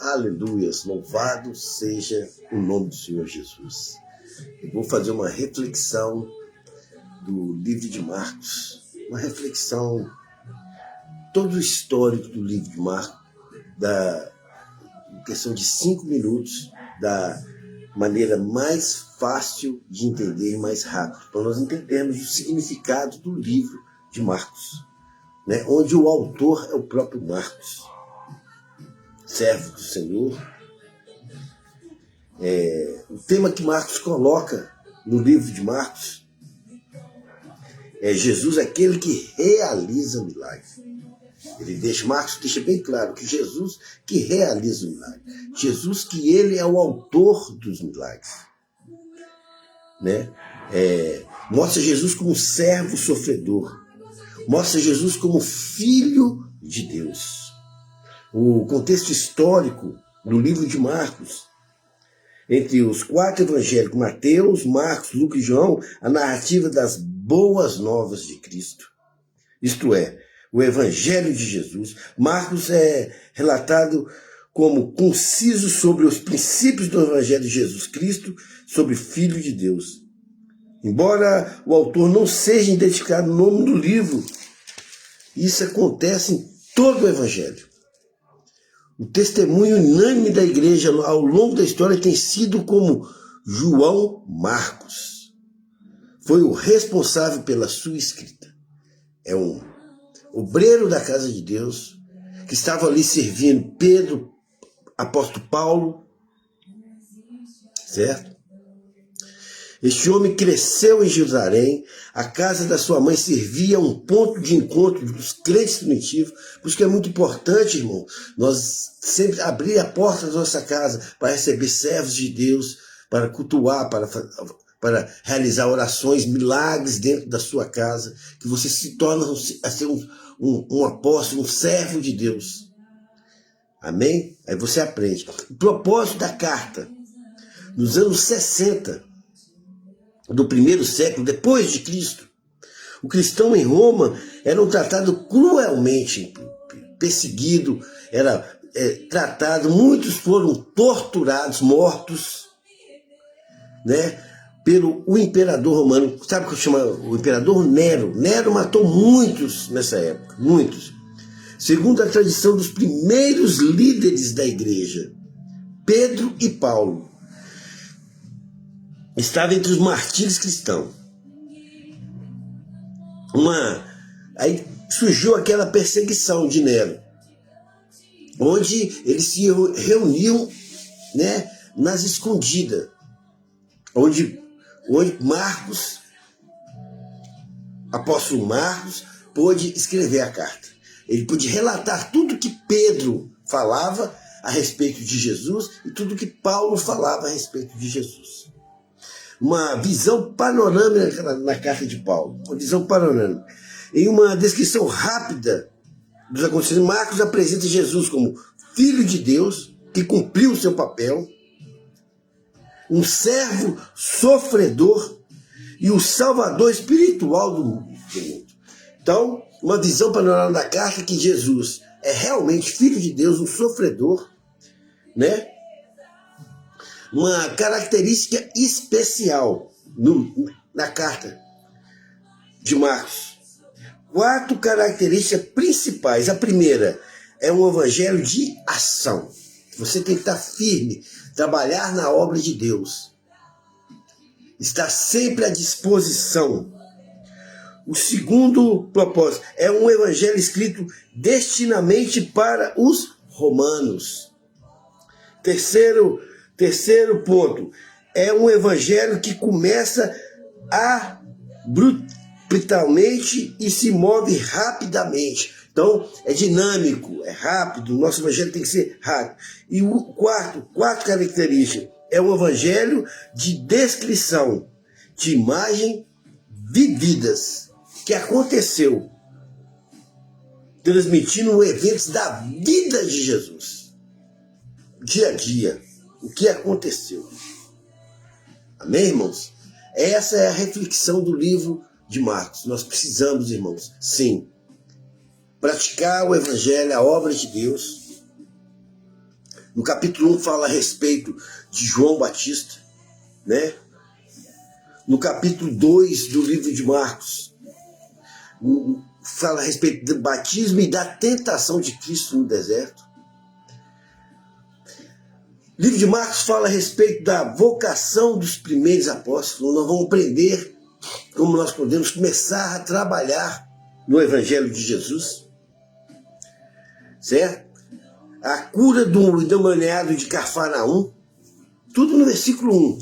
Aleluias, louvado seja o nome do Senhor Jesus. Eu vou fazer uma reflexão do livro de Marcos, uma reflexão, todo o histórico do livro de Marcos, da questão de 5 minutos, da maneira mais fácil de entender e mais rápido, para nós entendermos o significado do livro de Marcos, né? Onde o autor é o próprio Marcos, servo do Senhor. O tema que Marcos coloca no livro de Marcos é Jesus, aquele que realiza milagres. Marcos deixa bem claro que Jesus que realiza o milagre. Jesus que ele é o autor dos milagres. Né? Mostra Jesus como servo sofredor. Mostra Jesus como filho de Deus. O contexto histórico do livro de Marcos, entre os 4 evangélicos, Mateus, Marcos, Lucas e João, a narrativa das boas novas de Cristo. Isto é, o Evangelho de Jesus. Marcos é relatado como conciso sobre os princípios do Evangelho de Jesus Cristo, sobre Filho de Deus. Embora o autor não seja identificado no nome do livro, isso acontece em todo o Evangelho. O testemunho unânime da igreja ao longo da história tem sido como João Marcos. Foi o responsável pela sua escrita. É um obreiro da casa de Deus, que estava ali servindo Pedro, apóstolo Paulo, certo? Este homem cresceu em Jerusalém, a casa da sua mãe servia um ponto de encontro dos crentes primitivos, por isso que é muito importante, irmão, nós sempre abrir a porta da nossa casa para receber servos de Deus, para cultuar, para realizar orações, milagres dentro da sua casa, que você se torna a ser um apóstolo, um servo de Deus. Amém? Aí você aprende. O propósito da carta, nos anos 60, do primeiro século, depois de Cristo, o cristão em Roma era tratado cruelmente, perseguido, era tratado, muitos foram torturados, mortos, né? Pelo o imperador romano. Sabe o que chama o imperador? Nero. Nero matou muitos nessa época, muitos. Segundo a tradição dos primeiros líderes da igreja, Pedro e Paulo estavam entre os martírios cristãos. Aí surgiu aquela perseguição de Nero, onde eles se reuniam, né, nas escondidas, onde Marcos, apóstolo Marcos, pôde escrever a carta. Ele pôde relatar tudo que Pedro falava a respeito de Jesus e tudo que Paulo falava a respeito de Jesus. Uma visão panorâmica na carta de Paulo, uma visão panorâmica. Em uma descrição rápida dos acontecimentos, Marcos apresenta Jesus como Filho de Deus, que cumpriu o seu papel, um servo sofredor e o salvador espiritual do mundo. Então, uma visão panorâmica da carta que Jesus é realmente Filho de Deus, um sofredor, né? Uma característica especial na carta de Marcos. 4 características principais. A primeira é um evangelho de ação. Você tem que estar firme, trabalhar na obra de Deus. Estar sempre à disposição. O segundo propósito é um evangelho escrito destinamente para os romanos. Terceiro ponto, é um evangelho que começa brutalmente e se move rapidamente. Então, é dinâmico, é rápido, o nosso evangelho tem que ser rápido. E o quarto característica, é um evangelho de descrição, de imagem vividas, que aconteceu, transmitindo eventos da vida de Jesus, dia a dia. O que aconteceu? Amém, irmãos? Essa é a reflexão do livro de Marcos. Nós precisamos, irmãos, sim, praticar o evangelho, a obra de Deus, No capítulo 1 fala a respeito de João Batista, né? No capítulo 2 do livro de Marcos, fala a respeito do batismo e da tentação de Cristo no deserto. O livro de Marcos fala a respeito da vocação dos primeiros apóstolos. Nós vamos aprender como nós podemos começar a trabalhar no Evangelho de Jesus, certo? A cura do endemoniado de Cafarnaum, tudo no versículo 1.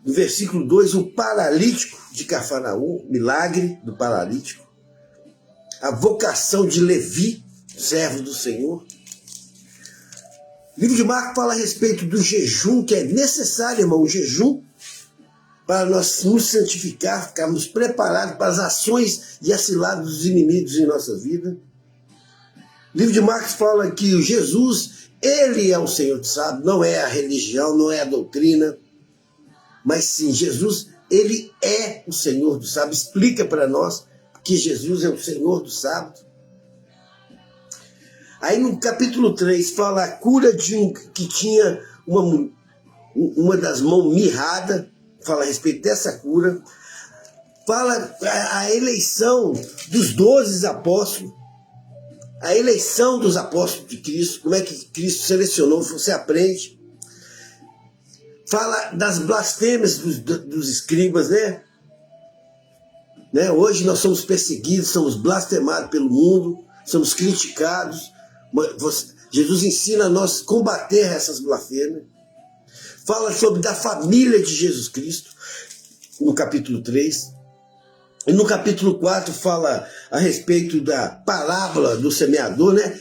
No versículo 2, o paralítico de Cafarnaum, milagre do paralítico. A vocação de Levi, servo do Senhor. O livro de Marcos fala a respeito do jejum, que é necessário, irmão, o jejum, para nós nos santificar, ficarmos preparados para as ações e as ciladas dos inimigos em nossa vida. O livro de Marcos fala que Jesus, ele é o Senhor que sabe, não é a religião, não é a doutrina, mas sim, Jesus, ele é o Senhor do sábado. Explica para nós que Jesus é o Senhor do sábado. Aí no capítulo 3 fala a cura de um que tinha uma das mãos mirrada, fala a respeito dessa cura. Fala a eleição dos 12 apóstolos, a eleição dos apóstolos de Cristo, como é que Cristo selecionou, você aprende. Fala das blasfêmias dos escribas, né? Hoje nós somos perseguidos, somos blasfemados pelo mundo, somos criticados. Jesus ensina a nós combater essas blasfêmias. Fala sobre da família de Jesus Cristo, no capítulo 3. E no capítulo 4 fala a respeito da parábola do semeador, né?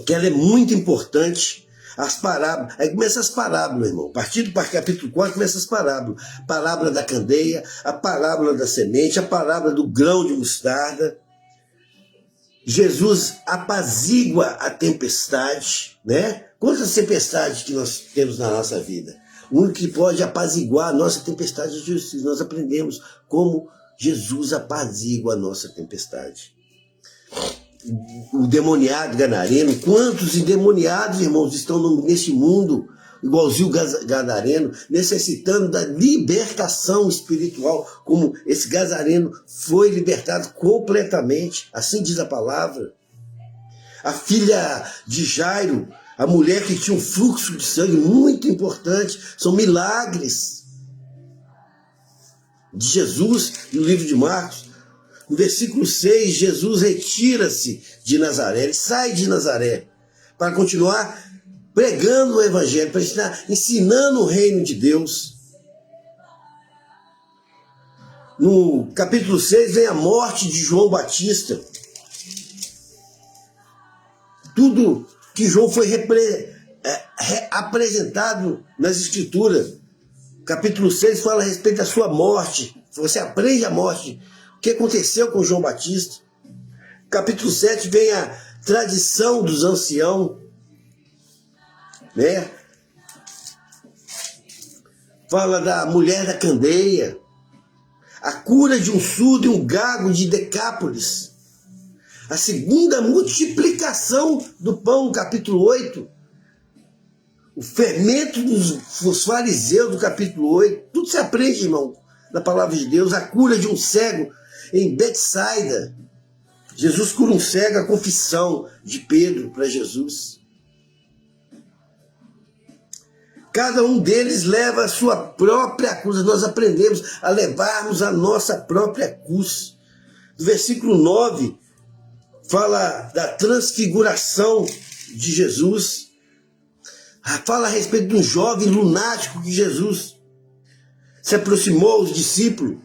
Que ela é muito importante. As parábolas, aí começa as parábolas, meu irmão. A partir do capítulo 4 começa as parábolas. Parábola da candeia, a parábola da semente, a parábola do grão de mostarda. Jesus apazigua a tempestade, né? Quantas tempestades que nós temos na nossa vida? O único que pode apaziguar a nossa tempestade é Jesus. Nós aprendemos como Jesus apazigua a nossa tempestade. O demoniado gadareno, quantos endemoniados, irmãos, estão nesse mundo, igualzinho o gadareno, necessitando da libertação espiritual, como esse gadareno foi libertado completamente, assim diz a palavra. A filha de Jairo, a mulher que tinha um fluxo de sangue muito importante, são milagres de Jesus no livro de Marcos. No versículo 6, Jesus retira-se de Nazaré, ele sai de Nazaré para continuar pregando o evangelho, para ensinando o reino de Deus. No capítulo 6 vem a morte de João Batista. Tudo que João foi apresentado nas escrituras. Capítulo 6 fala a respeito da sua morte. Você aprende a morte. O que aconteceu com João Batista? Capítulo 7 vem a tradição dos anciãos, né? Fala da mulher da candeia, a cura de um surdo e um gago de Decápolis, a segunda multiplicação do pão, capítulo 8, o fermento dos fariseus, do capítulo 8, tudo se aprende, irmão, na palavra de Deus. A cura de um cego em Betsaida, Jesus cura um cego, a confissão de Pedro para Jesus. Cada um deles leva a sua própria cruz. Nós aprendemos a levarmos a nossa própria cruz. No versículo 9, fala da transfiguração de Jesus. Fala a respeito de um jovem lunático que Jesus se aproximou aos discípulos.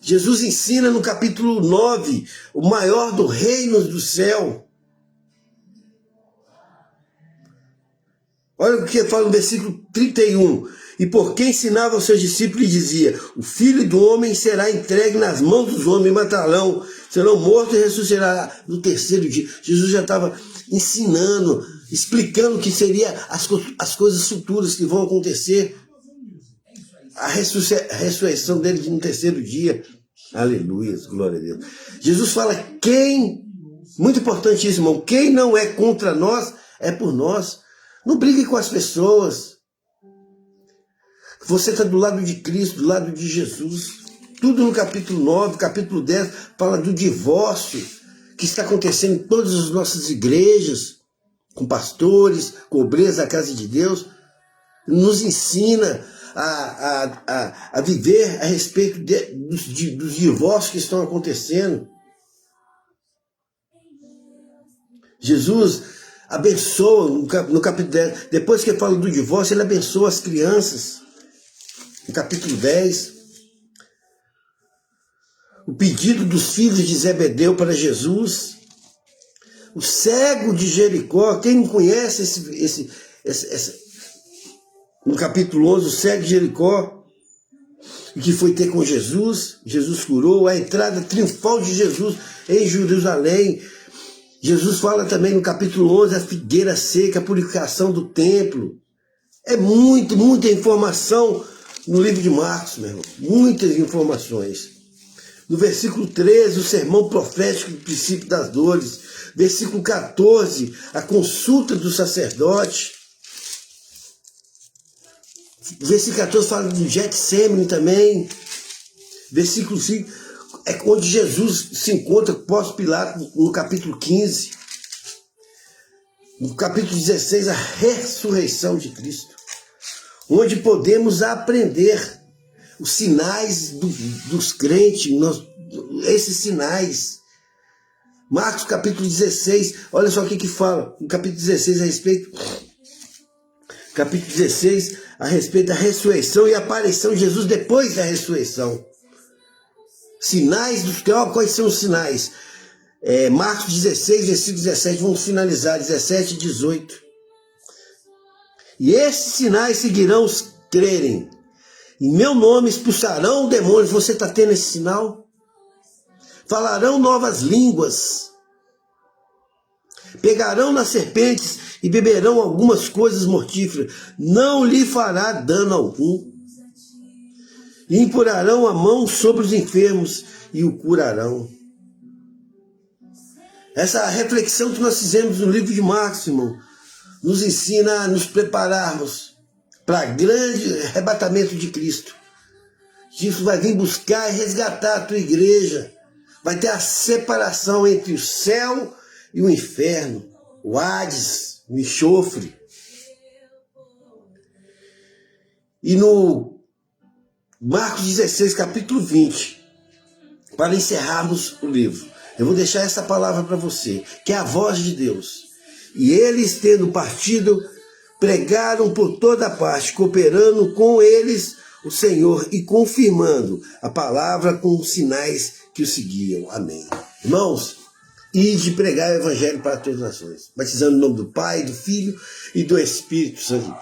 Jesus ensina no capítulo 9, o maior do reino do céu. Olha o que fala no versículo 31. E porque ensinava aos seus discípulos e dizia: o filho do homem será entregue nas mãos dos homens, matarão, serão mortos e ressuscitará no terceiro dia. Jesus já estava ensinando, explicando o que seria as coisas futuras que vão acontecer. A ressurreição dele no terceiro dia. Aleluia, glória a Deus. Jesus fala muito importante isso, irmão, quem não é contra nós, é por nós. Não brigue com as pessoas. Você está do lado de Cristo, do lado de Jesus. Tudo no capítulo 9, capítulo 10, fala do divórcio que está acontecendo em todas as nossas igrejas, com pastores, com obreiros da casa de Deus. Nos ensina a viver a respeito dos divórcios que estão acontecendo. Jesus abençoa, no capítulo 10, depois que ele fala do divórcio, ele abençoa as crianças. No capítulo 10, o pedido dos filhos de Zebedeu para Jesus, o cego de Jericó, quem não conhece no capítulo 11, o cego de Jericó, que foi ter com Jesus, Jesus curou, a entrada triunfal de Jesus em Jerusalém. Jesus fala também no capítulo 11, a figueira seca, a purificação do templo. É muita informação no livro de Marcos, meu irmão, muitas informações. No versículo 13, o sermão profético do princípio das dores. Versículo 14, a consulta do sacerdote. Versículo 14 fala do Getsemane também. Versículo 5 é onde Jesus se encontra com Pôncio Pilato, no capítulo 15. No capítulo 16, a ressurreição de Cristo. Onde podemos aprender os sinais dos crentes, esses sinais. Marcos capítulo 16, olha só o que fala, no capítulo 16 a respeito da ressurreição e aparição de Jesus depois da ressurreição. Sinais dos crentes, quais são os sinais? Marcos 16, versículo 17, vamos finalizar, 17 e 18. E esses sinais seguirão os que crerem. Em meu nome expulsarão demônios. Você está tendo esse sinal? Falarão novas línguas. Pegarão nas serpentes e beberão algumas coisas mortíferas. Não lhe fará dano algum. E imporarão a mão sobre os enfermos e o curarão. Essa reflexão que nós fizemos no livro de Marcos, irmão, nos ensina a nos prepararmos para grande arrebatamento de Cristo. Jesus vai vir buscar e resgatar a tua igreja. Vai ter a separação entre o céu e o inferno, o Hades, o enxofre. E no Marcos 16, capítulo 20, para encerrarmos o livro, eu vou deixar essa palavra para você, que é a voz de Deus. E eles, tendo partido, pregaram por toda parte, cooperando com eles o Senhor e confirmando a palavra com os sinais que o seguiam. Amém. Irmãos, ide pregar o evangelho para todas as nações, batizando em nome do Pai, do Filho e do Espírito Santo,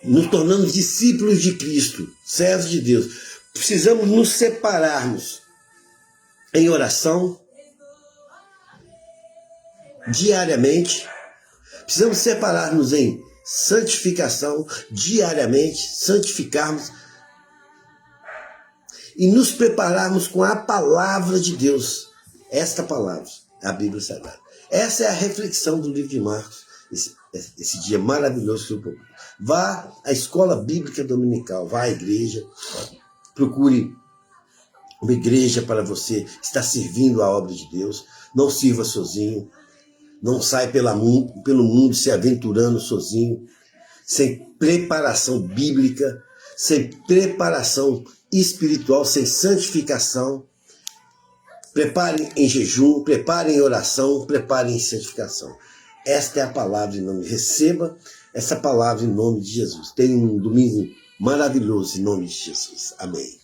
nos tornando discípulos de Cristo, servos de Deus. Precisamos nos separarmos em oração diariamente. Precisamos separar-nos em santificação diariamente, santificarmos e nos prepararmos com a palavra de Deus. Esta palavra, a Bíblia Sagrada. Essa é a reflexão do livro de Marcos, esse dia maravilhoso que eu procuro. Vá à escola bíblica dominical, vá à igreja, procure uma igreja para você estar servindo a obra de Deus. Não sirva sozinho. Não sai pelo mundo se aventurando sozinho, sem preparação bíblica, sem preparação espiritual, sem santificação. Prepare em jejum, prepare em oração, prepare em santificação. Esta é a palavra em nome. Receba essa palavra em nome de Jesus. Tenha um domingo maravilhoso em nome de Jesus. Amém.